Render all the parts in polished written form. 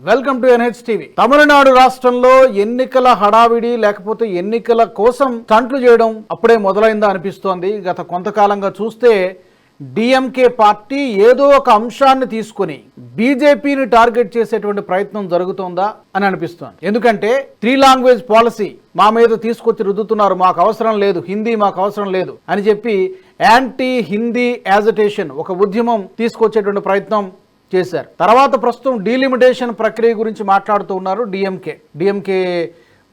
Welcome to NH TV. Tamil Nadu రాష్ట్రంలో ఎన్నికల హడావిడి లేకపోతే ఎన్నికల కోసం స్టంట్లు చేయడం అప్పుడే మొదలైందా అనిపిస్తోంది. గత కొంతకాలంగా చూస్తే డిఎంకే పార్టీ ఏదో ఒక అంశాన్ని తీసుకుని బీజేపీని టార్గెట్ చేసేటువంటి ప్రయత్నం జరుగుతోందా అని అనిపిస్తోంది. ఎందుకంటే 3 లాంగ్వేజ్ పాలసీ మా మీద తీసుకొచ్చి రుద్దుతున్నారు, మాకు అవసరం లేదు, హిందీ మాకు అవసరం లేదు అని చెప్పి యాంటీ హిందీ యాజిటేషన్ ఒక ఉద్యమం తీసుకొచ్చేటువంటి ప్రయత్నం చేశారు. తర్వాత ప్రస్తుతం డీలిమిటేషన్ ప్రక్రియ గురించి మాట్లాడుతూ ఉన్నారు డిఎంకే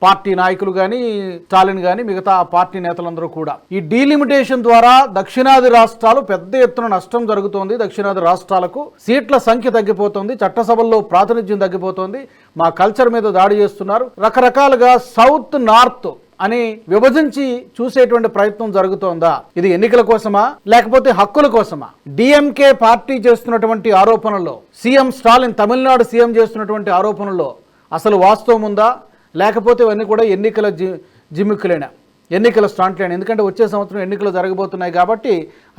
పార్టీ నాయకులు కానీ, స్టాలిన్ కానీ, మిగతా పార్టీ నేతలందరూ కూడా. ఈ డీలిమిటేషన్ ద్వారా దక్షిణాది రాష్ట్రాలు పెద్ద ఎత్తున నష్టం జరుగుతోంది. దక్షిణాది రాష్ట్రాలకు సీట్ల సంఖ్య తగ్గిపోతుంది, చట్టసభల్లో ప్రాతినిధ్యం తగ్గిపోతుంది, మా కల్చర్ మీద దాడి చేస్తున్నారు, రకరకాలుగా సౌత్ నార్త్ అని విభజించి చూసేటువంటి ప్రయత్నం జరుగుతోందా? ఇది ఎన్నికల కోసమా లేకపోతే హక్కుల కోసమా? డిఎంకే పార్టీ చేస్తున్నటువంటి ఆరోపణల్లో, సీఎం స్టాలిన్ తమిళనాడు సీఎం చేస్తున్నటువంటి ఆరోపణల్లో అసలు వాస్తవం ఉందా లేకపోతే ఇవన్నీ కూడా ఎన్నికల జిమ్మిక్కులేనా, ఎన్నికల స్టాంట్లేనా? ఎందుకంటే వచ్చే సంవత్సరం ఎన్నికలు జరగబోతున్నాయి కాబట్టి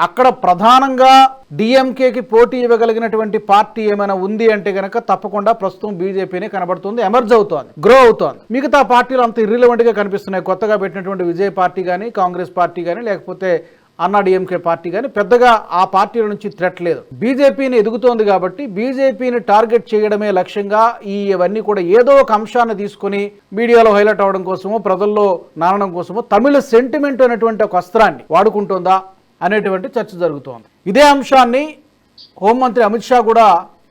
అక్కడ ప్రధానంగా డిఎంకేకి పోటీ ఇవ్వగలిగినటువంటి పార్టీ ఏమైనా ఉంది అంటే కనుక తప్పకుండా ప్రస్తుతం బీజేపీనే కనబడుతుంది, ఎమర్జ్ అవుతోంది, గ్రో అవుతోంది. మిగతా పార్టీలు అంత ఇర్రిలవెంట్గా కనిపిస్తున్నాయి. కొత్తగా పెట్టినటువంటి విజయ్ పార్టీ కానీ, కాంగ్రెస్ పార్టీ కానీ, లేకపోతే అన్నా డిఎంకే పార్టీ కానీ పెద్దగా ఆ పార్టీల నుంచి థ్రెట్ లేదు. బీజేపీని ఎదుగుతోంది కాబట్టి బీజేపీని టార్గెట్ చేయడమే లక్ష్యంగా ఇవన్నీ కూడా ఏదో ఒక అంశాన్ని తీసుకుని మీడియాలో హైలైట్ అవడం కోసమో, ప్రజల్లో నానడం కోసమో తమిళ సెంటిమెంట్ అనేటువంటి ఒక అస్త్రాన్ని వాడుకుంటుందా అనేటువంటి చర్చ జరుగుతోంది. ఇదే అంశాన్ని హోంమంత్రి అమిత్ షా కూడా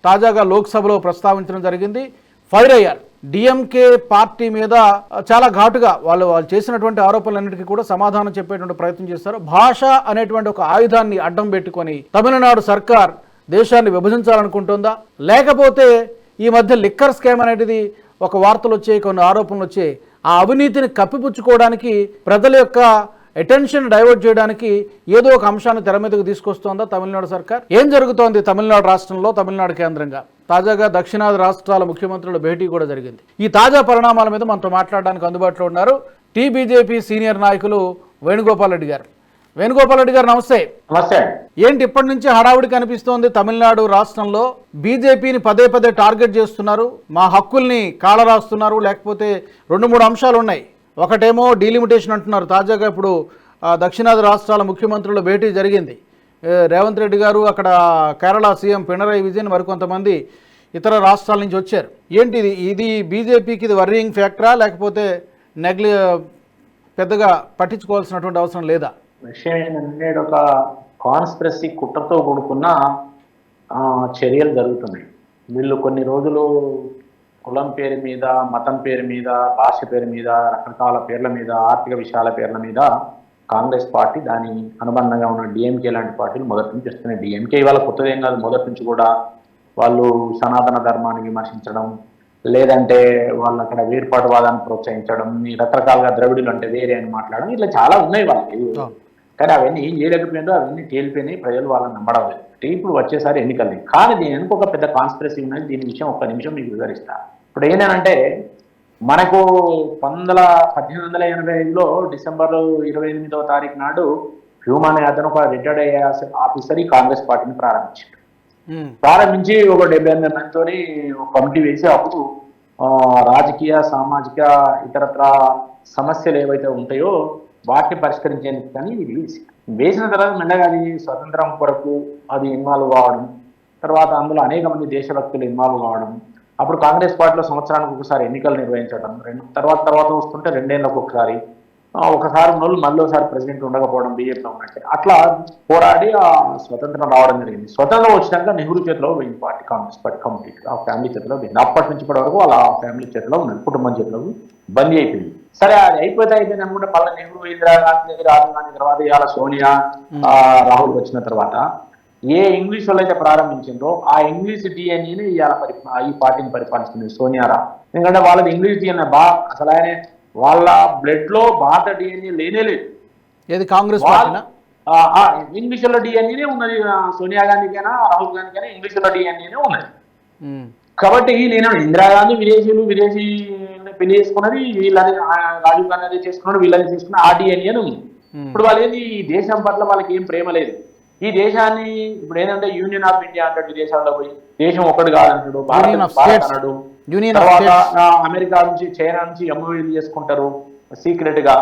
తాజాగా లోక్సభలో ప్రస్తావించడం జరిగింది. ఫైర్ అయ్యారు. డిఎంకే పార్టీ మీద చాలా ఘాటుగా వాళ్ళు చేసినటువంటి ఆరోపణలన్నిటికీ కూడా సమాధానం చెప్పేటువంటి ప్రయత్నం చేస్తారు. భాష అనేటువంటి ఒక ఆయుధాన్ని అడ్డం పెట్టుకొని తమిళనాడు సర్కార్ దేశాన్ని విభజించాలనుకుంటుందా, లేకపోతే ఈ మధ్య లిక్కర్ స్కామ్ అనేది ఒక వార్తలు వచ్చాయి, కొన్ని ఆరోపణలు వచ్చాయి, ఆ అవినీతిని కప్పిపుచ్చుకోవడానికి ప్రజల యొక్క అటెన్షన్ డైవర్ట్ చేయడానికి ఏదో ఒక అంశాన్ని తెర మీదకు తీసుకొస్తోందా తమిళనాడు సర్కార్? ఏం జరుగుతోంది తమిళనాడు రాష్ట్రంలో, తమిళనాడు కేంద్రంగా? తాజాగా దక్షిణాది రాష్ట్రాల ముఖ్యమంత్రుల భేటీ కూడా జరిగింది. ఈ తాజా పరిణామాల మీద మనతో మాట్లాడడానికి అందుబాటులో ఉన్నారు టీబీజేపీ సీనియర్ నాయకులు వేణుగోపాల్ రెడ్డి గారు. వేణుగోపాల్ రెడ్డి గారు నమస్తే. నమస్తే. ఏంటి ఇప్పటి నుంచి హడావుడి కనిపిస్తోంది తమిళనాడు రాష్ట్రంలో? బీజేపీని పదే పదే టార్గెట్ చేస్తున్నారు, మా హక్కుల్ని కాలరాస్తున్నారు, లేకపోతే 2-3 అంశాలు ఉన్నాయి. ఒకటేమో డీలిమిటేషన్ అంటున్నారు. తాజాగా ఇప్పుడు దక్షిణాది రాష్ట్రాల ముఖ్యమంత్రుల భేటీ జరిగింది. రేవంత్ రెడ్డి గారు, అక్కడ కేరళ సీఎం పినరయి విజయన్, మరికొంతమంది ఇతర రాష్ట్రాల నుంచి వచ్చారు. ఏంటి ఇది బీజేపీకి ఇది వర్రింగ్ ఫ్యాక్టరా లేకపోతే పెద్దగా పట్టించుకోవాల్సినటువంటి అవసరం లేదా? విషయం ఏంటంటే ఒక కాన్స్పిరసీ కుట్రతో కూడుకున్న చర్యలు జరుగుతున్నాయి. వీళ్ళు కొన్ని రోజులు కులం పేరు మీద, మతం పేరు మీద, భాష పేరు మీద, రకరకాల పేర్ల మీద, ఆర్థిక విషయాల పేర్ల మీద కాంగ్రెస్ పార్టీ, దాని అనుబంధంగా ఉన్న డిఎంకే లాంటి పార్టీలు మొదటి నుంచి వస్తున్నాయి. డిఎంకే ఇవాళ కొత్తదేం కాదు, మొదటి నుంచి కూడా వాళ్ళు సనాతన ధర్మాన్ని విమర్శించడం, లేదంటే వాళ్ళు అక్కడ వేర్పాటువాదాన్ని ప్రోత్సహించడం, రకరకాలుగా ద్రవిడులు అంటే వేరే అని మాట్లాడడం, ఇట్లా చాలా ఉన్నాయి వాళ్ళకి. కానీ అవన్నీ ఏం చేయలేకపోయిందో అవన్నీ తేలిపోయినాయి, ప్రజలు వాళ్ళని నమ్మడం లేదు. ఇప్పుడు వచ్చేసారి ఎన్నికలు. కానీ దీని వెనుక ఒక పెద్ద కాన్స్పిరసీ ఉన్నది. దీని విషయం ఒక్క నిమిషం మీకు వివరిస్తా. ఇప్పుడు ఏంటంటే మనకు 1885లో డిసెంబర్ 28వ తారీఖు నాడు హ్యూమన్ అతను ఒక రిటైర్డ్ ఐఏఎస్ ఆఫీసర్ ఈ కాంగ్రెస్ పార్టీని ప్రారంభించాడు. ప్రారంభించి ఒక 78 మందితో ఒక కమిటీ వేసి అప్పుడు రాజకీయ, సామాజిక, ఇతరత్ర సమస్యలు ఏవైతే ఉంటాయో వాటిని పరిష్కరించేందుకు కానీ ఇది వేసిన తర్వాత మెల్లగా అది స్వతంత్రం కొరకు అది ఇన్వాల్వ్ కావడం, తర్వాత అందులో అనేక మంది దేశభక్తులు ఇన్వాల్వ్ కావడం, అప్పుడు కాంగ్రెస్ పార్టీలో సంవత్సరానికి ఒకసారి ఎన్నికలు నిర్వహించడం, తర్వాత వస్తుంటే 2 ఏళ్ళకు ఒకసారి ఉన్నోళ్ళు మళ్ళీసారి ప్రెసిడెంట్ ఉండకపోవడం బీజేపీలో ఉన్నట్టే, అట్లా పోరాడి ఆ స్వతంత్రం రావడం జరిగింది. స్వతంత్రం వచ్చినాక నెహ్రూ చేతిలో పోయింది పార్టీ, కాంగ్రెస్ పార్టీ కంప్లీట్ ఆ ఫ్యామిలీ చేతిలో పోయింది. అప్పటి నుంచి ఇప్పటి వరకు వాళ్ళ ఫ్యామిలీ చేతిలో ఉన్నది, కుటుంబం చేతిలో బందీ అయిపోయింది. సరే అది అయిపోతే అనుకుంటే మళ్ళీ నెహ్రూ, ఇందిరాగాంధీ, రాజీవ్ గాంధీ తర్వాత ఇవాళ సోనియా, రాహుల్ వచ్చిన తర్వాత ఏ ఇంగ్లీష్ వాళ్ళు అయితే ప్రారంభించిందో ఆ ఇంగ్లీష్ డిఎన్ఏని ఇవాళ ఈ పార్టీని పరిపాలిస్తుంది సోనియా రాహుల్. ఎందుకంటే వాళ్ళది ఇంగ్లీష్ డిఎన్ఏ అసలు ఆయన వాళ్ళ బ్లడ్ లో భారత డిఎన్ఏ లేనే లేదు. ఏది కాంగ్రెస్ ఇంగ్లీష్ లో డిఎన్ఏనే ఉన్నది. సోనియా గాంధీకైనా రాహుల్ గాంధీకైనా ఇంగ్లీష్ లో డిఎన్ఏనే ఉన్నది. కాబట్టి నేను ఇందిరాగాంధీ విదేశీ పెళ్లి చేసుకున్నది, వీళ్ళని రాజీవ్ గాంధీ అదే చేసుకున్నాడు, వీళ్ళని చేసుకున్న ఆ డిఎన్ఏ ఉంది. ఇప్పుడు వాళ్ళు ఏంది, ఈ దేశం పట్ల వాళ్ళకి ఏం ప్రేమ లేదు. ఈ దేశాన్ని ఇప్పుడు ఏంటంటే యూనియన్ ఆఫ్ ఇండియా అంటే విదేశాల్లో పోయి దేశం ఒకటి కాదంటాడు, Union of భారత్ States. అన్నాడు. Union of తర్వాత States. అమెరికా నుంచి చైనా నుంచి ఎంఓయూలు చేసుకుంటారు సీక్రెట్ గా.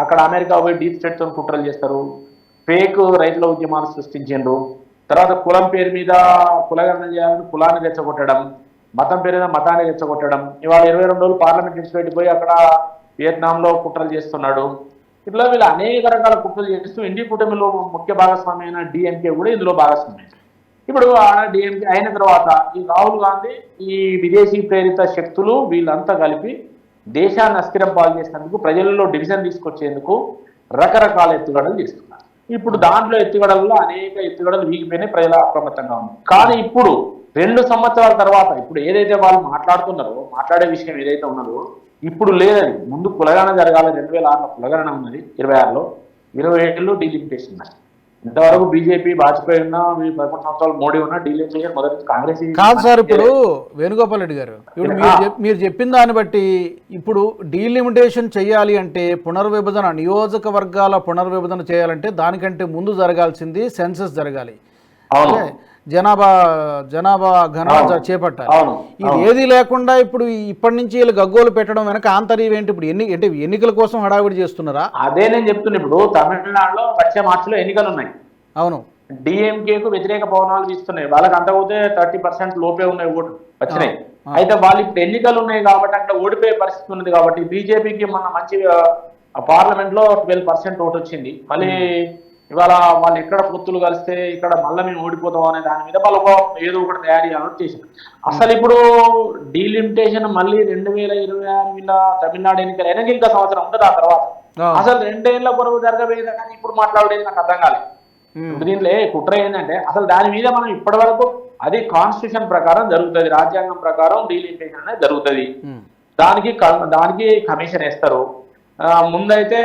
అక్కడ అమెరికా పోయి డీప్ స్టేట్ తో కుట్రలు చేస్తారు, ఫేక్ రైతుల ఉద్యమాలు సృష్టించిండ్రు. తర్వాత కులం పేరు మీద కులగణన చేయాలని కులాన్ని రెచ్చగొట్టడం, మతం పేరు మీద మతాన్ని రెచ్చగొట్టడం. ఇవాళ 22 రోజులు పార్లమెంట్ నుంచి పెట్టిపోయి అక్కడ వియత్నాంలో కుట్రలు చేస్తున్నాడు. ఇట్లా వీళ్ళు అనేక రకాల కుట్రలు చేస్తూ ఇండి కూటమిలో ముఖ్య భాగస్వామి అయిన డిఎంకే కూడా ఇందులో భాగస్వామి. ఇప్పుడు ఆడ డిఎంకే అయిన తర్వాత ఈ రాహుల్ గాంధీ, ఈ విదేశీ ప్రేరిత శక్తులు వీళ్ళంతా కలిపి దేశాన్ని అస్థిరం పాలు చేసినందుకు, ప్రజలలో డివిజన్ తీసుకొచ్చేందుకు రకరకాల ఎత్తుగడలు చేస్తున్నారు. ఇప్పుడు దాంట్లో ఎత్తుగడల్లో అనేక ఎత్తుగడలు వీగిపోయినాయి, ప్రజల అప్రమత్తంగా ఉంది. కానీ ఇప్పుడు 2 సంవత్సరాల తర్వాత ఇప్పుడు ఏదైతే వాళ్ళు మాట్లాడుతున్నారో, మాట్లాడే విషయం ఏదైతే ఉన్నదో ఇప్పుడు లేదని. ముందు కులగణన జరగాలి, 2006లో కులగణన ఉన్నది, 26లో 27లో డీలిమిటేషన్ ఉన్నది. ఇంతవరకు బీజేపీ వాజ్పేయి ఉన్నా 11 సంవత్సరాలు మోడీ ఉన్నా డీలిమిటేషన్ మొదటి కాంగ్రెస్ కాదు సార్. ఇప్పుడు వేణుగోపాల్ రెడ్డి గారు, ఇప్పుడు మీరు చెప్పిన దాన్ని బట్టి ఇప్పుడు డీలిమిటేషన్ చేయాలి అంటే పునర్విభజన, నియోజకవర్గాల పునర్విభజన చేయాలంటే దానికంటే ముందు జరగాల్సింది సెన్సస్ జరగాలి, జనాభా గణన చేపట్టాలి. ఇది ఏది లేకుండా ఇప్పుడు ఇప్పటి నుంచి వీళ్ళు గగ్గోలు పెట్టడం వెనక ఆంతర్యం ఏంటి? ఇప్పుడు ఎన్నికల కోసం హడావిడి చేస్తున్నారా? అదే నేను చెప్తున్నా. ఇప్పుడు తమిళనాడులో వచ్చే మార్చిలో ఎన్నికలు ఉన్నాయి. అవును, డిఎంకేకు వ్యతిరేక పవనాలు వీస్తున్నాయి. వాళ్ళకి అంతకపోతే 30% లోపే ఉన్నాయి ఓటు వచ్చినాయి. అయితే వాళ్ళు ఇప్పుడు ఎన్నికలు ఉన్నాయి కాబట్టి అక్కడ ఓడిపోయే పరిస్థితి ఉన్నది. కాబట్టి బీజేపీకి మొన్న మంచి పార్లమెంట్ లో 12% ఓటు వచ్చింది. మళ్ళీ ఇవాళ వాళ్ళు ఎక్కడ పొత్తులు కలిస్తే ఇక్కడ మళ్ళీ మేము ఓడిపోతాం అనే దాని మీద వాళ్ళు ఏదో ఒకటి తయారీ అన్నట్టు చేశారు. అసలు ఇప్పుడు డీలిమిటేషన్ మళ్ళీ 2026 వీళ్ళ తమిళనాడు ఎన్నికలు అయినా ఇంకా సంవత్సరం ఉంటుంది. ఆ తర్వాత అసలు 2 ఏళ్ల పొరవు జరగబోయేదని ఇప్పుడు మాట్లాడేది నాకు అర్థం కాలేదు. ఇప్పుడు దీంట్లో కుట్ర ఏంటంటే అసలు దాని మీద మనం ఇప్పటి వరకు అది కాన్స్టిట్యూషన్ ప్రకారం జరుగుతుంది, రాజ్యాంగం ప్రకారం డీలిమిటేషన్ అనేది జరుగుతుంది. దానికి కమిషన్ వేస్తారు. ముందైతే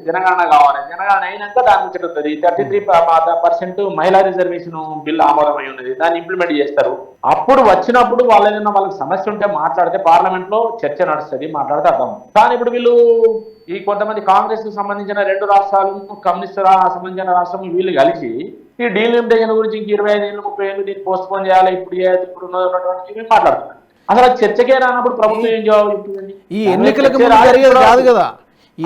జనగణన కావాలి, జనగణన అయినాక దాని నుంచి జరుగుతుంది. 33% మహిళా రిజర్వేషన్ బిల్ ఆమోదమై ఉన్నది, దాన్ని ఇంప్లిమెంట్ చేస్తారు. అప్పుడు వచ్చినప్పుడు ఏదైనా వాళ్ళకి సమస్య ఉంటే మాట్లాడితే పార్లమెంట్ లో చర్చ నడుస్తుంది, మాట్లాడితే అర్థం. కానీ ఇప్పుడు వీళ్ళు ఈ కొంతమంది కాంగ్రెస్ కు సంబంధించిన 2 రాష్ట్రాలు, కమ్యూనిస్ట్ సంబంధించిన రాష్ట్రం వీళ్ళు కలిసి ఈ డీలిమిటేషన్ గురించి ఇంక 25 ఏళ్ళు 30 ఏళ్ళు దీన్ని పోస్ట్ పోన్ చేయాలి, ఇప్పుడు ఉన్నటువంటి మాట్లాడుతున్నారు. అసలు చర్చకే రానప్పుడు ప్రభుత్వం ఏం జవాబు చెప్తుంది? ఈ ఎన్నికలకు కాదు కదా.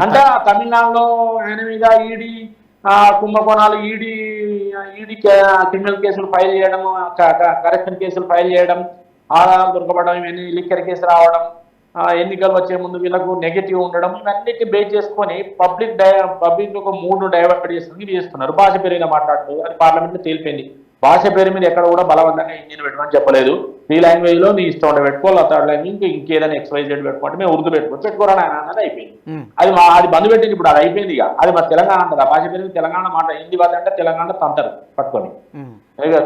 అంటే తమిళనాడులో ఆయన మీద ఈడీ కుంభకోణాలు, ఈడీ క్రిమినల్ కేసులు ఫైల్ చేయడం, కరప్షన్ కేసులు ఫైల్ చేయడం, ఆధారాలు దొరకబడడం, ఇవన్నీ లిక్కర్ కేసు రావడం, ఎన్నికలు వచ్చే ముందు వీళ్ళకు నెగటివ్ ఉండడం, ఇవన్నిటిని బేస్ చేసుకొని పబ్లిక్ ఒక మూడ్ను డైవర్ట్ చేస్తున్నారు. భాష పేరు మీద మాట్లాడుతూ అది పార్లమెంట్ లో తేలిపోయింది. భాష పేరు మీద ఎక్కడ కూడా బలవంతంగా ఇండియన్ పెట్టమని చెప్పలేదు. నీ లాంగ్వేజ్ లో నీ ఇష్టం ఉంటే పెట్టుకోవాలి, థర్డ్ లాంగ్వేజ్ ఇంకేదైనా XYZ పెట్టుకుంటే మేము ఉర్దూ పెట్టుకోరా అన్నది అయిపోయింది. అది బంద్ పెట్టింది. ఇప్పుడు అది అయిపోయింది. అది మా తెలంగాణ అంటారు. ఆ భాష పేరు మీద తెలంగాణ మాట, హిందీ భాష అంటే తెలంగాణ తంటారు పట్టుకొని,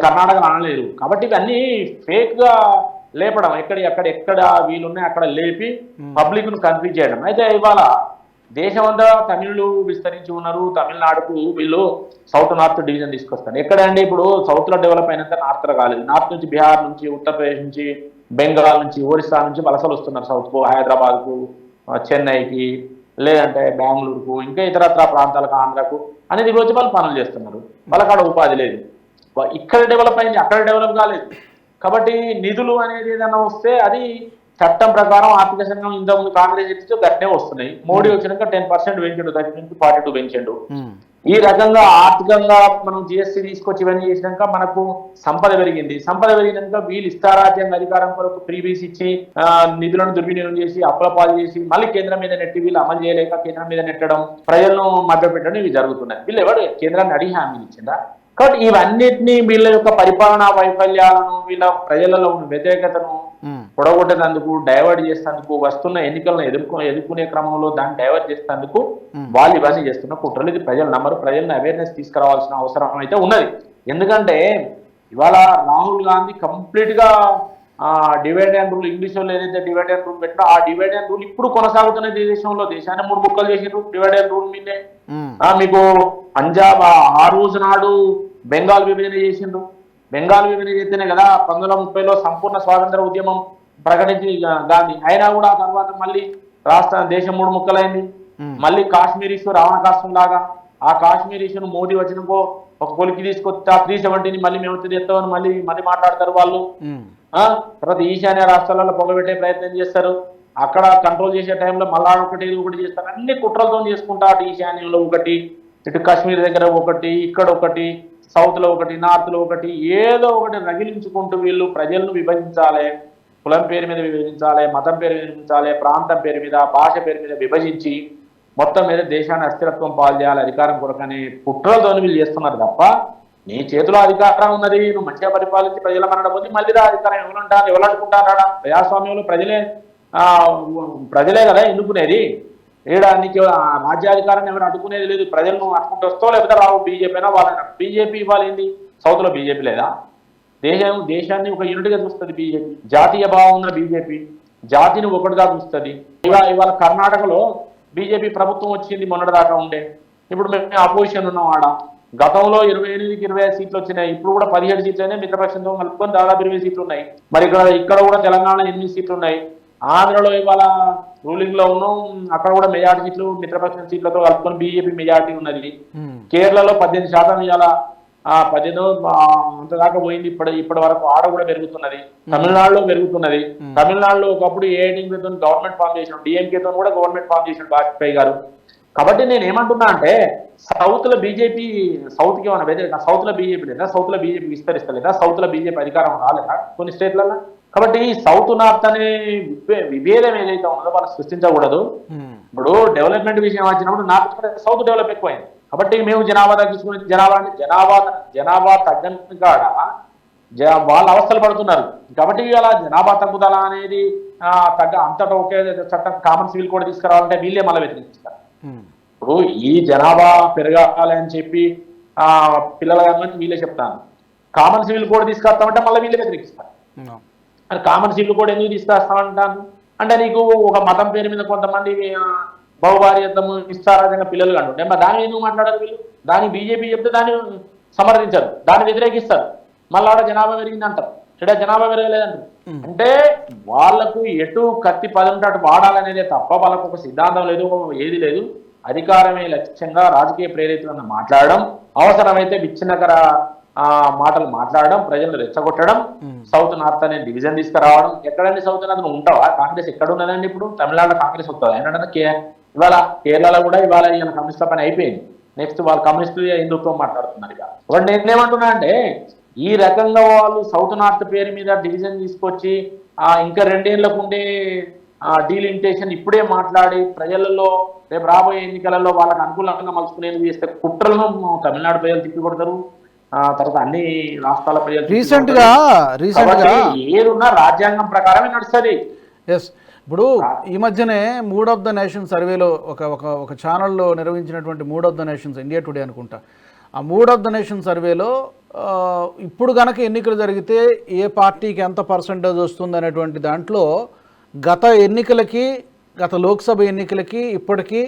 కర్ణాటక అనలేరు. కాబట్టి ఇవన్నీ ఫేక్ గా లేపడం, ఎక్కడ వీలున్నాయి అక్కడ లేపి పబ్లిక్ ను కన్ఫ్యూజ్ చేయడం. అయితే ఇవాళ దేశమంతా తమిళులు విస్తరించి ఉన్నారు. తమిళనాడుకు వీళ్ళు సౌత్ నార్త్ డివిజన్ తీసుకొస్తారు. ఎక్కడండి ఇప్పుడు సౌత్ లో డెవలప్ అయినంత నార్త్ లో కాలేదు. నార్త్ నుంచి బీహార్ నుంచి, ఉత్తరప్రదేశ్ నుంచి, బెంగాల్ నుంచి, ఒరిస్సా నుంచి వలసలు వస్తున్నారు సౌత్ కు, హైదరాబాద్ కు, చెన్నైకి, లేదంటే బెంగళూరుకు, ఇంకా ఇతరత్ర ప్రాంతాలకు, ఆంధ్రకు అనేది రోజు వాళ్ళు పనులు చేస్తున్నారు. వాళ్ళకి అక్కడ ఉపాధి లేదు. ఇక్కడ డెవలప్ అయింది, అక్కడ డెవలప్ కాలేదు. కాబట్టి నిధులు అనేది ఏదైనా వస్తే అది చట్టం ప్రకారం ఆర్థిక సంఘం ఇంతకుముందు కాంగ్రెస్ ఇచ్చి గట్నే వస్తున్నాయి. మోడీ వచ్చినాక 10% పెంచండు, 42 పెంచండు. ఈ రకంగా ఆర్థికంగా మనం జిఎస్టీ తీసుకొచ్చి ఇవన్నీ చేసినాక మనకు సంపద పెరిగింది. సంపద పెరిగినాక వీళ్ళు ఇష్టారాజ్యంగా అధికారం కొరకు ఫ్రీబీస్ ఇచ్చి నిధులను దుర్వినియోగం చేసి అప్పుల పాలు చేసి మళ్ళీ కేంద్రం మీద నెట్టి వీళ్ళు అమలు చేయలేక కేంద్రం మీద నెట్టడం, ప్రజలను మభ్యపెట్టడం ఇవి జరుగుతున్నాయి. వీళ్ళు ఎవరు కేంద్రాన్ని అడిగి హామీలు ఇచ్చిందా? కాబట్టి ఇవన్నిటినీ వీళ్ళ యొక్క పరిపాలనా వైఫల్యాలను, వీళ్ళ ప్రజలలో ఉన్న వ్యతిరేకతను పొడగొట్టేందుకు, డైవర్ట్ చేసేందుకు, వస్తున్న ఎన్నికలను ఎదుర్కొనే క్రమంలో దాన్ని డైవర్ట్ చేసేందుకు వాళ్ళు ఇవన్నీ చేస్తున్న కుట్రలు. ఇది ప్రజలు నమ్మరు. ప్రజలను అవేర్నెస్ తీసుకురావాల్సిన అవసరం అయితే ఉన్నది. ఎందుకంటే ఇవాళ రాహుల్ గాంధీ కంప్లీట్ గా డివైడ్ అండ్ రూల్, ఇంగ్లీష్ లో ఏదైతే డివైడ్ అండ్ రూల్ పెట్టినా ఆ డివైడ్ అండ్ రూల్ ఇప్పుడు కొనసాగుతున్నది దేశంలో. దేశాన్ని 3 ముక్కలు చేసినారు డివైడ్ అండ్ రూల్ మీదే. మీకు పంజాబ్ ఆ రోజు నాడు బెంగాల్ విభజన చేసిండ్రు. బెంగాల్ విభజన చేస్తేనే కదా 1930లో సంపూర్ణ స్వాతంత్ర ఉద్యమం ప్రకటించి గాంధీ. అయినా కూడా ఆ తర్వాత మళ్ళీ దేశం 3 ముక్కలైంది. మళ్ళీ కాశ్మీరీస్ రావణ కాష్టం లాగా ఆ కాశ్మీర్ ఇష్యూను మోదీ వచ్చినకో ఒక కొలికి తీసుకొచ్చి ఆ 370ని మళ్ళీ మేము తెస్తామని మళ్ళీ మాట్లాడతారు వాళ్ళు. తర్వాత ఈశాన్య రాష్ట్రాలలో పొగబెట్టే ప్రయత్నం చేస్తారు, అక్కడ కంట్రోల్ చేసే టైంలో మళ్ళా ఒకటి చేస్తారు. అన్ని కుట్రలతో చేసుకుంటా, అటు ఈశాన్యంలో ఒకటి, ఇటు కాశ్మీర్ దగ్గర ఒకటి, ఇక్కడ ఒకటి, సౌత్ లో ఒకటి, నార్త్ లో ఒకటి, ఏదో ఒకటి రగిలించుకుంటూ వీళ్ళు ప్రజలను విభజించాలి, కులం పేరు మీద విభజించాలి, మతం పేరు మీద విభజించాలి, ప్రాంతం పేరు మీద, భాష పేరు మీద విభజించి మొత్తం మీద దేశాన్ని అస్థిరత్వం పాలు చేయాలి అధికారం కొరకని కుట్రలతో వీళ్ళు చేస్తున్నారు తప్ప, నీ చేతిలో అధికారం ఉన్నది, నువ్వు మంచిగా పరిపాలించి ప్రజల మరణ పొంది మళ్ళీ అధికారం ఎవరు అడుకుంటారా? ప్రజాస్వామ్యంలో ప్రజలే కదా ఎన్నుకునేది. నీకు రాజ్యాధికారాన్ని ఎవరు అడ్డుకునేది లేదు. ప్రజలను అడ్డుకుంటూ వస్తావు, లేకపోతే రావు. బీజేపీ అయినా వాళ్ళైనా. బీజేపీ ఇవ్వాలి ఏంది? సౌత్ లో బీజేపీ లేదా? దేశాన్ని ఒక యూనిట్గా చూస్తుంది బీజేపీ. జాతీయ భావం ఉన్న బీజేపీ జాతిని ఒకటిగా చూస్తుంది. ఇవాళ కర్ణాటకలో బీజేపీ ప్రభుత్వం వచ్చింది, మొన్నటిదాకా ఉండే. ఇప్పుడు మేము అపోజిషన్ ఉన్నాం ఆడ. గతంలో 28కి 25 సీట్లు వచ్చినాయి, ఇప్పుడు కూడా 17 సీట్లనే మిత్రపక్షంతో కలుపుకొని దాదాపు 20 సీట్లు ఉన్నాయి. మరి ఇక్కడ కూడా తెలంగాణ 8 సీట్లు ఉన్నాయి. ఆంధ్రలో ఇవాళ రూలింగ్ లో ఉన్నాం, అక్కడ కూడా మెజార్టీ సీట్లు మిత్రపక్షం సీట్లతో కలుపుకొని బీజేపీ మెజార్టీ ఉన్నది. కేరళలో 18% ఇవాళ 18 అంతదాకా పోయింది. ఇప్పటి వరకు ఆడ కూడా పెరుగుతున్నది. తమిళనాడులో పెరుగుతున్నది. తమిళనాడులో ఒకప్పుడు ఏఐడిఎంకేతో గవర్నమెంట్ ఫామ్ చేసిన, డిఎంకేతో కూడా గవర్నమెంట్ ఫామ్ చేసిన వాజ్పేయి గారు. కాబట్టి నేను ఏమంటున్నా అంటే, సౌత్ లో బీజేపీ, సౌత్ కి ఏమైనా వ్యతిరేక, సౌత్ లో బీజేపీ లేదా, సౌత్ లో బీజేపీ విస్తరిస్తలేదా, సౌత్ లో బీజేపీ అధికారం రాలేదా కొన్ని స్టేట్లలో? కాబట్టి సౌత్ నార్త్ అనే విభేదం ఏదైతే ఉన్నదో మనం సృష్టించకూడదు. ఇప్పుడు డెవలప్మెంట్ విషయం వచ్చినప్పుడు నార్త్ సౌత్ డెవలప్ ఎక్కువైంది. కాబట్టి మేము జనాభా తగ్గించుకునే జనాభా తగ్గని కాడ వాళ్ళు అవస్థలు పడుతున్నారు. కాబట్టి ఇలా జనాభా తగ్గుదల అనేది అంతటా ఒకే చట్టం కామన్ సివిల్ కోడ్ తీసుకురావాలంటే వీళ్ళే మళ్ళీ వ్యతిరేకిస్తారు. ఇప్పుడు ఈ జనాభా పెరగాలి అని చెప్పి పిల్లల వీళ్ళే చెప్తాను, కామన్ సివిల్ కోడ్ తీసుకొస్తామంటే మళ్ళీ వీళ్ళే వ్యతిరేకిస్తారు. మరి కామన్ సివిల్ కోడ్ ఎందుకు తీసుకొస్తామంటాను అంటే, నీకు ఒక మతం పేరు మీద కొంతమంది బహుభార్యత్వము ఇష్టారాజ్యంగా పిల్లలు కంటుంటే మరి దాన్ని ఎందుకు మాట్లాడారు వీళ్ళు? దాన్ని బీజేపీ చెప్తే దాన్ని సమర్థించారు, దాన్ని వ్యతిరేకిస్తారు. మళ్ళీ ఆడ జనాభా పెరిగింది అంటారు, ఇక్కడ జనాభా పెరగలేదంటారు. అంటే వాళ్లకు ఎటు కత్తి పదంటే అటు వాడాలనేదే తప్ప వాళ్ళకు ఒక సిద్ధాంతం లేదు, ఏది లేదు. అధికారమే లక్ష్యంగా రాజకీయ ప్రేరితులను మాట్లాడడం, అవసరమైతే విచ్ఛిన్నకర మాటలు మాట్లాడడం, ప్రజలను రెచ్చగొట్టడం, సౌత్ నార్త్ అనే డివిజన్ తీసుకురావడం. ఎక్కడండి సౌత్ నార్త్ ఉంటావా? కాంగ్రెస్ ఎక్కడ ఉన్నదండి? ఇప్పుడు తమిళనాడులో కాంగ్రెస్ వస్తుంది ఏంటంటే, ఇవాళ కేరళలో కూడా ఇవాళ ఈయన కమ్యూనిస్టుల పని అయిపోయింది. నెక్స్ట్ వాళ్ళు కమ్యూనిస్టులు హిందుత్వం మాట్లాడుతున్నారు. ఇక ఒకటి నేనేమంటున్నా అంటే, ఈ రకంగా వాళ్ళు సౌత్ నార్త్ పేరు మీద డివిజన్ తీసుకొచ్చి ఇంకా 2 ఏళ్లకు ఉండే డీలిమిటేషన్ ఇప్పుడే మాట్లాడి ప్రజలలో రేపు రాబోయే ఎన్నికలలో వాళ్ళకి అనుకూలంగా మలుచుకునేది చేస్తే కుట్రలను తమిళనాడు ప్రజలు తిప్పికొడతారు, తర్వాత అన్ని రాష్ట్రాల ప్రజలు రీసెంట్ గా ఏదున్నా రాజ్యాంగం ప్రకారమే నడుస్తుంది. ఎస్, ఇప్పుడు ఈ మధ్యనే మూడ్ ఆఫ్ ద నేషన్ సర్వేలో ఒక ఛానల్లో నిర్వహించినటువంటి mood of the nations, India today అనుకుంటా, ఆ మూడ్ ఆఫ్ ద నేషన్ సర్వేలో ఇప్పుడు కనుక ఎన్నికలు జరిగితే ఏ పార్టీకి ఎంత పర్సంటేజ్ వస్తుంది అనేటువంటి దాంట్లో గత లోక్సభ ఎన్నికలకి ఇప్పటికీ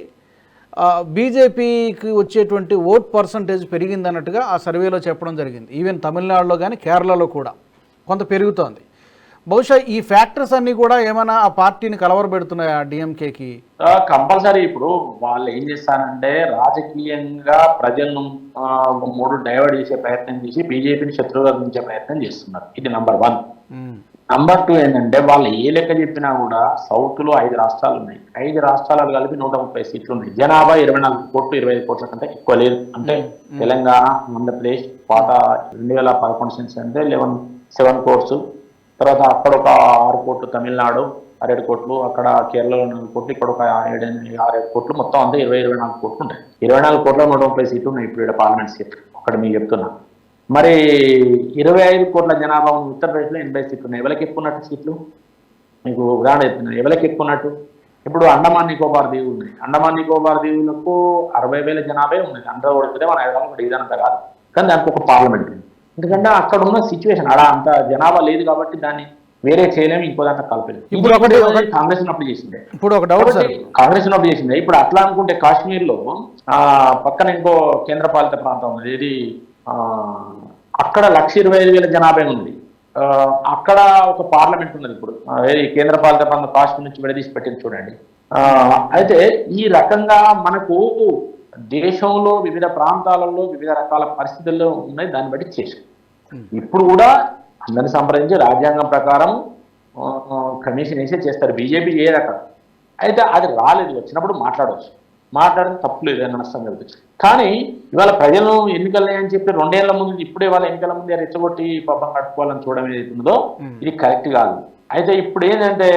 బీజేపీకి వచ్చేటువంటి ఓట్ పర్సంటేజ్ పెరిగిందన్నట్టుగా ఆ సర్వేలో చెప్పడం జరిగింది. ఈవెన్ తమిళనాడులో కానీ కేరళలో కూడా కొంత పెరుగుతోంది. బహుశా ఈ ఫ్యాక్టర్స్ అన్నీ కూడా ఏమైనా ఆ పార్టీని కలవరబెడుతున్నాయా డిఎంకేకి? కంపల్సరీ. ఇప్పుడు వాళ్ళు ఏం చేస్తారంటే, రాజకీయంగా ప్రజలను మూడు డైవర్ట్ చేసే ప్రయత్నం చేసి బీజేపీని శత్రువుగా గురించే ప్రయత్నం చేస్తున్నారు. ఇది నంబర్ 1. నంబర్ 2 ఏంటంటే, వాళ్ళు ఏ లెక్క చెప్పినా కూడా సౌత్ లో 5 రాష్ట్రాలు ఉన్నాయి. 5 రాష్ట్రాలు కలిపి 130 సీట్లు ఉన్నాయి. జనాభా 24 కోట్లు 25 కోట్ల కంటే ఎక్కువ లేదు. అంటే తెలంగాణ, ఆంధ్రప్రదేశ్ పాత 2011 సెన్స్ అంటే 7 కోట్స్, తర్వాత అక్కడ ఒక 6 కోట్లు, తమిళనాడు 6 కోట్లు, అక్కడ కేరళలో 4 కోట్లు, ఇక్కడ ఒక 6 కోట్లు, మొత్తం అంతా 24 కోట్లు ఉంటాయి. 24 కోట్ల 130 సీట్లు ఉన్నాయి ఇప్పుడు పార్లమెంట్ సీట్లు. ఒకటి మీకు చెప్తున్నా. మరి 25 కోట్ల జనాభా ఉన్న ఉత్తరప్రదేశ్లో 80 సీట్లు ఉన్నాయి. ఎవరికి ఎక్కున్నట్టు సీట్లు? మీకు ఉదాహరణ చెప్తున్నాను, ఎవరికి ఎక్కున్నట్టు. ఇప్పుడు అండమాన్ నికోబార్ దీవులు ఉన్నాయి. అండమాన్ నికోబార్ దీవులకు 60,000 జనాభా ఉన్నది. అందరూ కొడితే మన హైదరాబాద్ డివిజన్ అంతా కాదు, కానీ దానికి ఒక పార్లమెంట్ ఉంది. ఎందుకంటే అక్కడ ఉన్న సిచ్యువేషన్ అలా అంత జనాభా లేదు కాబట్టి దాన్ని వేరే చేయలేము, ఇంకో దాంట్లో కలపలేదు. ఇప్పుడు కాంగ్రెస్ అప్లై చేసిందే. ఇప్పుడు ఒక డౌట్ సార్, కాంగ్రెస్ అప్లై చేసిందే. ఇప్పుడు అట్లా అనుకుంటే కాశ్మీర్ లో పక్కన ఇంకో కేంద్రపాలిత ప్రాంతం ఉంది, ఇది అక్కడ 1,25,000 జనాభా ఉంది. అక్కడ ఒక పార్లమెంట్ ఉన్నది. ఇప్పుడు కేంద్రపాలిత ప్రాంతం కాశ్మీర్ నుంచి విడదీసి పెట్టింది చూడండి. అయితే ఈ రకంగా మనకు దేశంలో వివిధ ప్రాంతాలలో వివిధ రకాల పరిస్థితుల్లో ఉన్నాయి, దాన్ని బట్టి చేశారు. ఇప్పుడు కూడా అందరిని సంప్రదించి రాజ్యాంగం ప్రకారం కమిషన్ వేసే చేస్తారు. బీజేపీ ఏ రకం అయితే అది రాలేదు, వచ్చినప్పుడు మాట్లాడడం తప్పులేదు అని నష్టం జరుగుతుంది. కానీ ఇవాళ ప్రజలు ఎన్నికలు అని చెప్పి 2 ఏళ్ల ముందు ఇప్పుడే వాళ్ళ ఎన్నికల ముందే రెచ్చగొట్టి పాపం కట్టుకోవాలని చూడడం ఏదైతే ఉందో ఇది కరెక్ట్ కాదు. అయితే ఇప్పుడు ఏంటంటే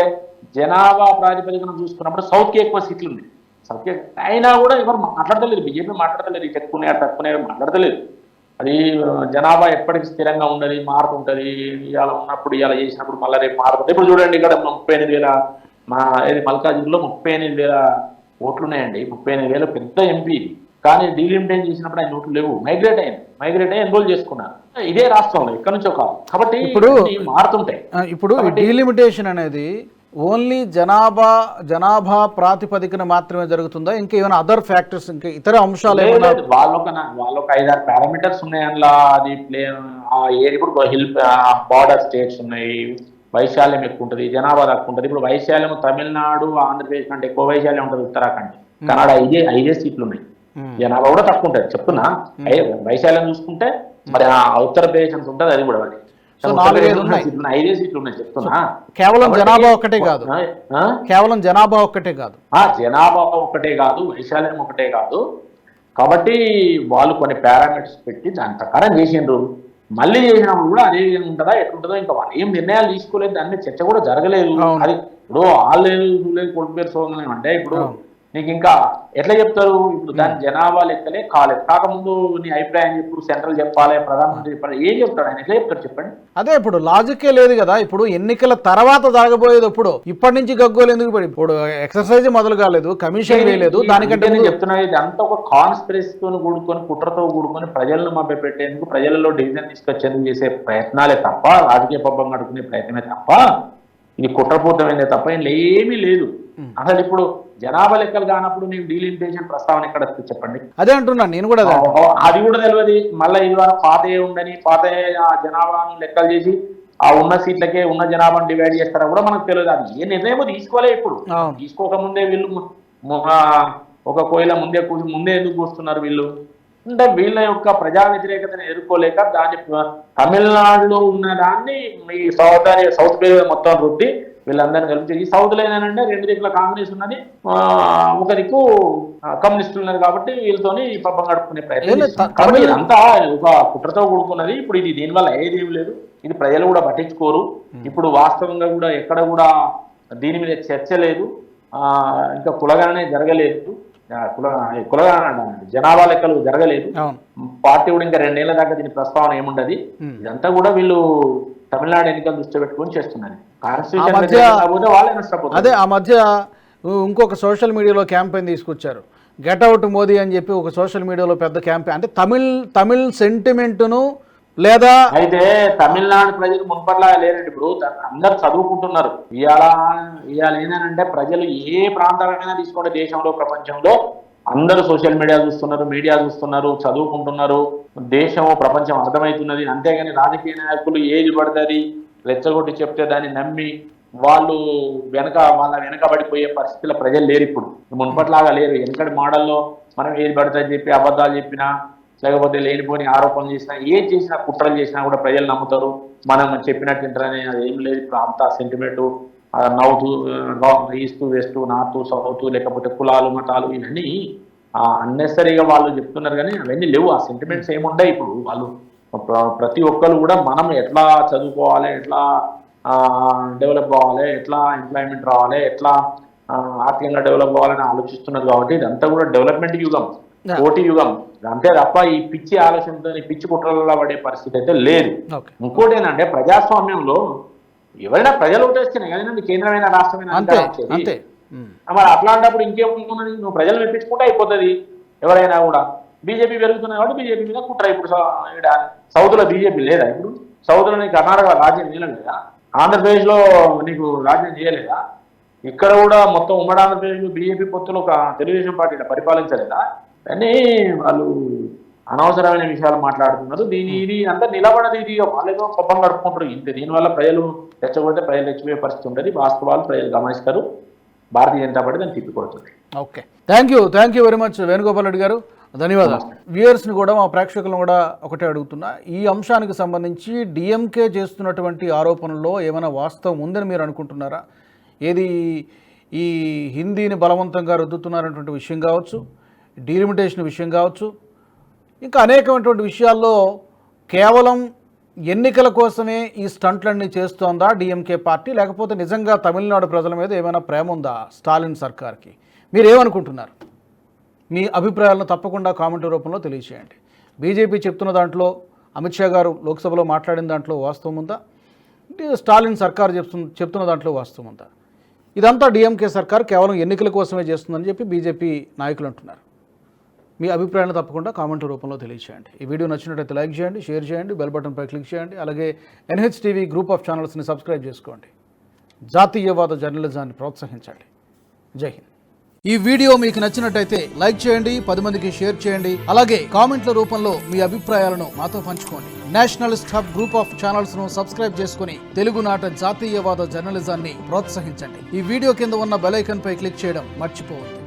జనాభా ప్రాతిపదికన చూసుకున్నప్పుడు సౌత్కి ఎక్కువ సీట్లు ఉన్నాయి. సౌత్కి అయినా కూడా ఎవరు మాట్లాడతలేదు, బీజేపీ మాట్లాడతలేదు, తక్కువ మాట్లాడతలేదు. అది జనాభా ఎప్పటికీ స్థిరంగా ఉండదు, మారుతుంటుంది. ఇవాళ ఉన్నప్పుడు ఇవాళ చేసినప్పుడు మళ్ళీ రేపు మారుతుంది. ఇప్పుడు చూడండి, ఇక్కడ 38,000 మల్కాజ్గిరిలో 38,000 ఓట్లు ఉన్నాయండి. 38,000 పెద్ద ఎంపీ. కానీ డీలిమిటేషన్ చేసినప్పుడు ఆయన ఓట్లు లేవు, మైగ్రేట్ అయ్యి ఎన్రోల్ చేసుకున్నారు. ఇదే రాష్ట్రంలో ఎక్కడి నుంచో కాదు. కాబట్టి ఇప్పుడు మారుతుంటాయి. ఇప్పుడు డీలిమిటేషన్ అనేది ఓన్లీ జనాభా ప్రాతిపదికన మాత్రమే జరుగుతుందా, ఇంకా ఏమైనా అదర్ ఫ్యాక్టర్స్, ఇంకా ఇతర అంశాలు ఏమైనా? వాళ్ళొక 5-6 పారామీటర్స్ ఉన్నాయి అందులో. అది ఇప్పుడు హిల్ బార్డర్ స్టేట్స్ ఉన్నాయి, వైశాల్యం ఎక్కువ ఉంటుంది, జనాభా తక్కువ ఉంటుంది. ఇప్పుడు వైశాల్యం తమిళనాడు ఆంధ్రప్రదేశ్ కంటే ఎక్కువ వైశాల్యం ఉంటుంది, ఉత్తరాఖండ్ కన్నడ 5 సీట్లు ఉన్నాయి. జనాభా కూడా తక్కువ ఉంటుంది చెప్తున్నా. వైశాల్యం చూసుకుంటే మరి ఉత్తరప్రదేశ్ అంత ఉంటుంది, అది కూడా 5 సీట్లు ఉన్నాయి చెప్తున్నా. కేవలం జనాభా ఒక్కటే కాదు, జనాభా ఒక్కటే కాదు, వైశాల్యం ఒకటే కాదు. కాబట్టి వాళ్ళు కొన్ని పారామీటర్స్ పెట్టి దాని ప్రకారం చేసిండ్రు. మళ్ళీ చేసినప్పుడు కూడా అదే విధంగా ఉంటుందా ఎట్లుంటుందో ఇంకా వాళ్ళు ఏం నిర్ణయాలు తీసుకోలేదు, దాని మీద చర్చ కూడా జరగలేదు. అది ఇప్పుడు లేదు కొడుకు సోదరులు అంటే ఇప్పుడు నీకు ఇంకా ఎట్లా చెప్తారు? ఇప్పుడు దాని జనాభా లెక్కలే కాలేదు. కాకముందు నీ అభిప్రాయం చెప్పు, సెంట్రల్ చెప్పాలి, ప్రధానమంత్రి చెప్పాలి, ఏం చెప్తాడు ఆయన? ఎట్లా చెప్తారు చెప్పండి? అదే ఇప్పుడు లాజికే లేదు కదా. ఇప్పుడు ఎన్నికల తర్వాత జరగబోయేది ఇప్పటి నుంచి గగ్గోలు ఎందుకు పడి? ఇప్పుడు ఎక్సర్సైజ్ మొదలు కాలేదు, కమిషన్ వేయలేదు, దానికంటే నేను చెప్తున్నా ఇది అంతా ఒక కాన్స్పిరసీతో కూడుకొని, కుట్రతో కూడుకొని ప్రజలను మభ్యపెట్టేందుకు, ప్రజలలో డివిజన్ తీసుకొచ్చేందుకు చేసే ప్రయత్నాలే తప్ప, రాజకీయ పబ్బం గడుపుకునే ప్రయత్నమే తప్ప ఇది కుట్రపూర్తమైందే తప్ప ఏమీ లేదు. అసలు ఇప్పుడు జనాభా లెక్కలు కానప్పుడు నేను డీలిమిటేషన్ ప్రస్తావన ఎక్కడ చెప్పండి? అదే అంటున్నాను నేను కూడా. అది కూడా తెలియదు. మళ్ళీ ఇది వరకు పాత ఉండని ఆ జనాభాను లెక్కలు చేసి ఆ ఉన్న సీట్లకే ఉన్న జనాభాను డివైడ్ చేస్తారా కూడా మనకు తెలియదు. అది ఏ నిర్ణయమో తీసుకోలే. ఇప్పుడు తీసుకోకముందే వీళ్ళు ఒక కోయిల ముందే ఎందుకు కూస్తున్నారు వీళ్ళు అంటే వీళ్ళ యొక్క ప్రజా వ్యతిరేకతను ఎదుర్కోలేక దాన్ని తమిళనాడులో ఉన్న దాన్ని ఈ సౌత్ పేరు మొత్తం రుద్ది వీళ్ళందరినీ కలిపి ఈ సౌత్లో ఏంటంటే 2 దిక్కుల కాంగ్రెస్ ఉన్నది, ఒక దిక్కు కమ్యూనిస్టులు ఉన్నారు. కాబట్టి వీళ్ళతోని పబ్బం గడుపుకునే ప్రయత్నం అంతా ఒక కుట్రతో కూడుకున్నది. ఇప్పుడు ఇది దీనివల్ల ఏదేమి లేదు, ఇది ప్రజలు కూడా పట్టించుకోరు. ఇప్పుడు వాస్తవంగా కూడా ఎక్కడ కూడా దీని మీద చర్చ లేదు, ఇంకా కులగణనే జరగలేదు, జనాభా లెక్కలు జరగలేదు. పార్టీ కూడా ఇంకా 2 ఏళ్ల దాకా దీని ప్రస్తావన ఏముండదు. ఇదంతా కూడా వీళ్ళు తమిళనాడు ఎన్నికలు దృష్టి పెట్టుకొని చేస్తున్నారు. అదే ఆ మధ్య ఇంకొక సోషల్ మీడియాలో క్యాంపెయిన్ తీసుకొచ్చారు, గెట్ అవుట్ మోదీ అని చెప్పి ఒక సోషల్ మీడియాలో పెద్ద క్యాంపెయిన్. అంటే తమిళ్ సెంటిమెంట్ను లేదా అయితే తమిళనాడు ప్రజలు మున్పట్లా లేరండి. ఇప్పుడు అందరు చదువుకుంటున్నారు. ఇవాళ ఏంటంటే ప్రజలు ఏ ప్రాంతాలైనా తీసుకోండి, దేశంలో ప్రపంచంలో అందరూ సోషల్ మీడియా చూస్తున్నారు, చదువుకుంటున్నారు, దేశం ప్రపంచం అర్థమవుతున్నది. అంతేగాని రాజకీయ నాయకులు ఏది పడుతుంది రెచ్చగొట్టి చెప్తే దాన్ని నమ్మి వాళ్ళు వాళ్ళ వెనకబడిపోయే పరిస్థితుల్లో ప్రజలు లేరు. ఇప్పుడు మున్పట్లాగా లేరు. వెనకటి మోడల్లో మనం ఏది పడుతుందని చెప్పి అబద్ధాలు చెప్పినా లేకపోతే లేనిపోని ఆరోపణలు చేసినా, ఏది చేసినా, కుట్రలు చేసినా కూడా ప్రజలు నమ్ముతారు. మనం చెప్పినట్టు ఇంటరని అది ఏం లేదు. ఇప్పుడు అంతా సెంటిమెంట్ నవ్వుతూ ఈస్ట్ వెస్ట్ నార్త్ సౌత్ లేకపోతే కులాలు మతాలు ఇవన్నీ అన్నెసరీగా వాళ్ళు చెప్తున్నారు. కానీ అవన్నీ లేవు, ఆ సెంటిమెంట్స్ ఏముంటాయి. ఇప్పుడు వాళ్ళు ప్రతి ఒక్కరు కూడా మనం ఎట్లా చదువుకోవాలి, ఎట్లా డెవలప్ కావాలి, ఎట్లా ఎంప్లాయ్మెంట్ రావాలి, ఎట్లా ఆర్థికంగా డెవలప్ కావాలని ఆలోచిస్తున్నారు. కాబట్టి ఇదంతా కూడా డెవలప్మెంట్ యుగం, పోటీ యుగం. అంతే తప్ప ఈ పిచ్చి ఆలోచనతో పిచ్చి కుట్రలలో పడే పరిస్థితి అయితే లేదు. ఇంకోటి ఏంటంటే ప్రజాస్వామ్యంలో ఎవరైనా ప్రజలు ఓటేస్తేనే కదండి కేంద్రమైన రాష్ట్రమైన మరి అట్లాంటప్పుడు ఇంకేమున్నది? నువ్వు ప్రజలు మెప్పించుకుంటే అయిపోతుంది. ఎవరైనా కూడా బీజేపీ పెరుగుతున్నది కాబట్టి బీజేపీ మీద కుట్ర. ఇప్పుడు సౌత్లో బీజేపీ లేదా? ఇప్పుడు సౌత్లో నీకు కర్ణాటక రాజ్యం చేయలేదా? ఆంధ్రప్రదేశ్లో నీకు రాజ్యం చేయలేదా? ఇక్కడ కూడా మొత్తం ఉమ్మడి ఆంధ్రప్రదేశ్లో బీజేపీ పొత్తులో ఒక తెలుగుదేశం పార్టీ పరిపాలించలేదా? కానీ వాళ్ళు అనవసరమైన విషయాలు మాట్లాడుతున్నారు. ఇది అంతా నిలబడదు. ఇది వాళ్ళేదో పబ్బం గడుపుకుంటారు. ఇంత దీనివల్ల ప్రజలు రెచ్చగొడితే ప్రజలు రెచ్చిపోయే పరిస్థితి ఉంటుంది. వాస్తవాలు ప్రజలు గమనిస్తారు. భారతీయ జనతా పార్టీ దాన్ని తిప్పికొడుతుంది. Okay, thank you very much Venugopal Reddy garu, ధన్యవాదాలు. వ్యూయర్స్ని కూడా మా ప్రేక్షకులను కూడా ఒకటే అడుగుతున్నా, ఈ అంశానికి సంబంధించి డిఎంకే చేస్తున్నటువంటి ఆరోపణల్లో ఏమైనా వాస్తవం ఉందని మీరు అనుకుంటున్నారా? ఏది ఈ హిందీని బలవంతంగా రుద్దుతున్నారనేటువంటి విషయం కావచ్చు, డీలిమిటేషన్ విషయం కావచ్చు, ఇంకా అనేకమైనటువంటి విషయాల్లో కేవలం ఎన్నికల కోసమే ఈ స్టంట్లన్నీ చేస్తోందా డిఎంకే పార్టీ, లేకపోతే నిజంగా తమిళనాడు ప్రజల మీద ఏమైనా ప్రేమ ఉందా స్టాలిన్ సర్కార్కి? మీరేమనుకుంటున్నారు? మీ అభిప్రాయాలను తప్పకుండా కామెంట్ రూపంలో తెలియజేయండి. బీజేపీ చెప్తున్న దాంట్లో, అమిత్ షా గారు లోక్సభలో మాట్లాడిన దాంట్లో వాస్తవం ఉందా? స్టాలిన్ సర్కార్ చెప్తున్న దాంట్లో వాస్తవం ఉందా? ఇదంతా డిఎంకే సర్కార్ కేవలం ఎన్నికల కోసమే చేస్తుందని చెప్పి బీజేపీ నాయకులు అంటున్నారు. మీ అభిప్రాయాలను తప్పకుండా కామెంట్ రూపంలో తెలియజేయండి. ఈ వీడియో నచ్చినట్లయితే లైక్ చేయండి, షేర్ చేయండి, బెల్ బటన్పై క్లిక్ చేయండి. అలాగే NHTV గ్రూప్ ఆఫ్ ఛానల్స్ని సబ్స్క్రైబ్ చేసుకోండి. జాతీయవాద జర్నలిజాన్ని ప్రోత్సహించండి. జై హింద్. ఈ వీడియో మీకు నచ్చినట్టయితే లైక్ చేయండి, 10 మందికి షేర్ చేయండి. అలాగే కామెంట్ల రూపంలో మీ అభిప్రాయాలను మాతో పంచుకోండి. Nationalist hub group of channels ను సబ్స్క్రైబ్ చేసుకుని తెలుగునాట జాతీయవాద జర్నలిజాన్ని ప్రోత్సహించండి. ఈ వీడియో కింద ఉన్న బెల్ ఐకాన్ పై క్లిక్ చేయడం మర్చిపోవద్దు.